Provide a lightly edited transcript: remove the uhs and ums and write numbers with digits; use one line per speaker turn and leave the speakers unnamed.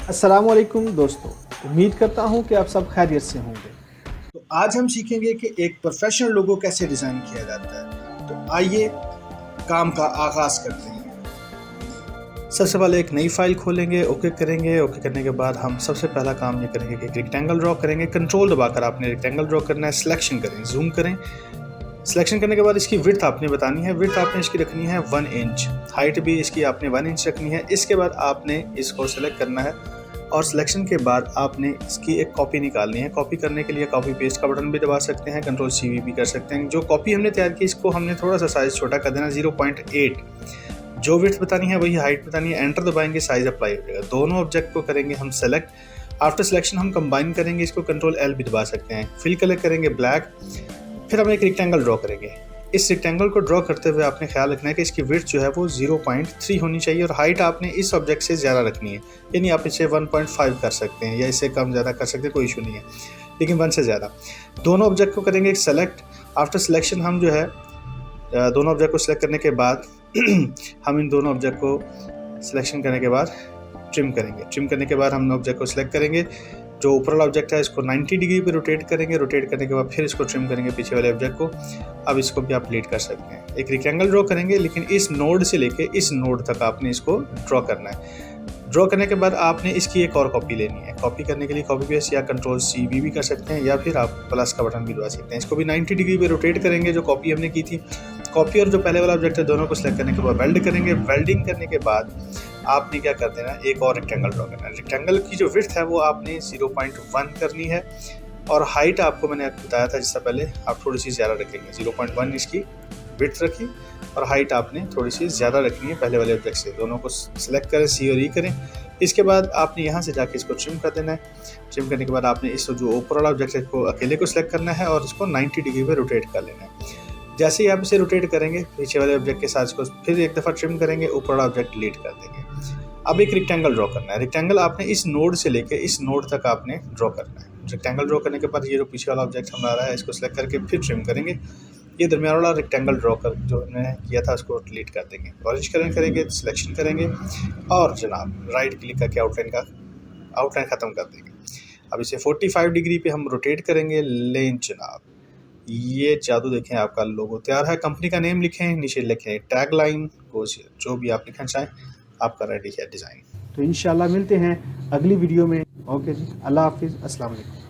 अस्सलाम वालेकुम दोस्तों, उम्मीद करता हूँ कि आप सब खैरियत से होंगे। तो आज हम सीखेंगे कि एक प्रोफेशनल लोगो कैसे डिज़ाइन किया जाता है। तो आइए काम का आगाज़ करते हैं। सबसे पहले एक नई फाइल खोलेंगे, ओके करेंगे। ओके करने के बाद हम सबसे पहला काम ये करेंगे कि एक रेक्टेंगल ड्रॉ करेंगे। कंट्रोल दबाकर आपने रेक्टेंगल ड्रॉ करना है, सिलेक्शन करें, जूम करें। सिलेक्शन करने के बाद इसकी विड्थ आपने बतानी है, विड्थ आपने इसकी रखनी है 1 इंच, हाइट भी इसकी आपने 1 इंच रखनी है। इसके बाद आपने इसको सेलेक्ट करना है और सिलेक्शन के बाद आपने इसकी एक कॉपी निकालनी है। कॉपी करने के लिए कॉपी पेस्ट का बटन भी दबा सकते हैं, कंट्रोल CV भी कर सकते हैं। जो कॉपी हमने तैयार की इसको हमने थोड़ा सा साइज़ छोटा कर देना, 0.8। जो विड्थ बतानी है वही हाइट बतानी है। एंटर दबाएंगे, साइज़ अप्लाई हो जाएगा। दोनों ऑब्जेक्ट को करेंगे हम सेलेक्ट। आफ्टर सिलेक्शन हम कंबाइन करेंगे, इसको कंट्रोल L भी दबा सकते हैं। फिल कलर करेंगे ब्लैक। फिर हम एक रेक्टेंगल ड्रॉ करेंगे। इस रेक्टेंगल को ड्रॉ करते हुए आपने ख्याल रखना है कि इसकी विड्थ जो है वो 0.3 होनी चाहिए और हाइट आपने इस ऑब्जेक्ट से ज़्यादा रखनी है। यानी आप इसे 1.5 कर सकते हैं या इससे कम ज़्यादा कर सकते हैं, कोई इशू नहीं है, लेकिन 1 से ज़्यादा। दोनों ऑब्जेक्ट को करेंगे सेलेक्ट। आफ्टर सिलेक्शन हम जो है दोनों ऑब्जेक्ट को सिलेक्ट करने के बाद हम इन दोनों ऑब्जेक्ट को सिलेक्शन करने के बाद ट्रिम करेंगे। ट्रिम करने के बाद हम ऑब्जेक्ट को सिलेक्ट करेंगे। जो ऊपर वाला ऑब्जेक्ट है इसको 90 डिग्री पे रोटेट करेंगे। रोटेट करने के बाद फिर इसको ट्रिम करेंगे पीछे वाले ऑब्जेक्ट को। अब इसको भी आप डिलीट कर सकते हैं। एक रेक्टेंगल ड्रॉ करेंगे, लेकिन इस नोड से लेके इस नोड तक आपने इसको ड्रॉ करना है। ड्रॉ करने के बाद आपने इसकी एक और कॉपी लेनी है। कॉपी करने के लिए कॉपी पेस्ट या कंट्रोल CV भी कर सकते हैं या फिर आप प्लस का बटन भी दबा सकते हैं। इसको भी 90 डिग्री पे रोटेट करेंगे, जो कॉपी हमने की थी। कॉपी और जो पहले वाला ऑब्जेक्ट है दोनों को सिलेक्ट करने के बाद वेल्ड करेंगे। वेल्डिंग करने के बाद आपने क्या कर देना है, एक और रेक्टेंगल ड्रॉ करना है। रेक्टेंगल की जो विड्थ है वो आपने 0.1 करनी है और हाइट आपको मैंने बताया था जिससे पहले, आप थोड़ी सी ज़्यादा रखेंगे। 0.1 इसकी विड्थ रखी और हाइट आपने थोड़ी सी ज़्यादा रखनी है पहले वाले ऑब्जेक्ट से। दोनों को सिलेक्ट करें, C और E करें। इसके बाद आपने यहाँ से जाके इसको ट्रिम कर देना है। ट्रिम करने के बाद आपने इस जो ऊपर वाला ऑब्जेक्ट है इसको अकेले को सिलेक्ट करना है और इसको 90 डिग्री पे रोटेट कर लेना है। जैसे ही आप इसे रोटेट करेंगे पीछे वाले ऑब्जेक्ट के साथ इसको फिर एक दफ़ा ट्रिम करेंगे, ऊपर वाला ऑब्जेक्ट डिलीट कर देंगे। अब एक रेक्टेंगल ड्रॉ करना है। रेक्टेंगल आपने इस नोड से लेके इस नोड तक आपने ड्रॉ करना है। रेक्टेंगल ड्रॉ करने के बाद ये जो पीछे वाला ऑब्जेक्ट हमारा है इसको सिलेक्ट करके फिर ट्रिम करेंगे। ये दरमियान वाला रेक्टेंगल ड्रॉ कर जो हमने किया था उसको डिलीट कर देंगे। ऑरेंज कलर करेंगे, सिलेक्शन करेंगे और जनाब राइट क्लिक करके आउटलाइन ख़त्म कर देंगे। अब इसे 45 डिग्री पे हम रोटेट करेंगे। लें जनाब, ये जादू देखें, आपका लोगो तैयार है। कंपनी का नेम लिखें, नीचे लिखें टैग लाइन, जो भी आप लिखना चाहें, आपका रेडी है डिज़ाइन। तो इंशाल्लाह मिलते हैं अगली वीडियो में। ओके जी, अल्लाह हाफिज़, अस्सलाम वालेकुम।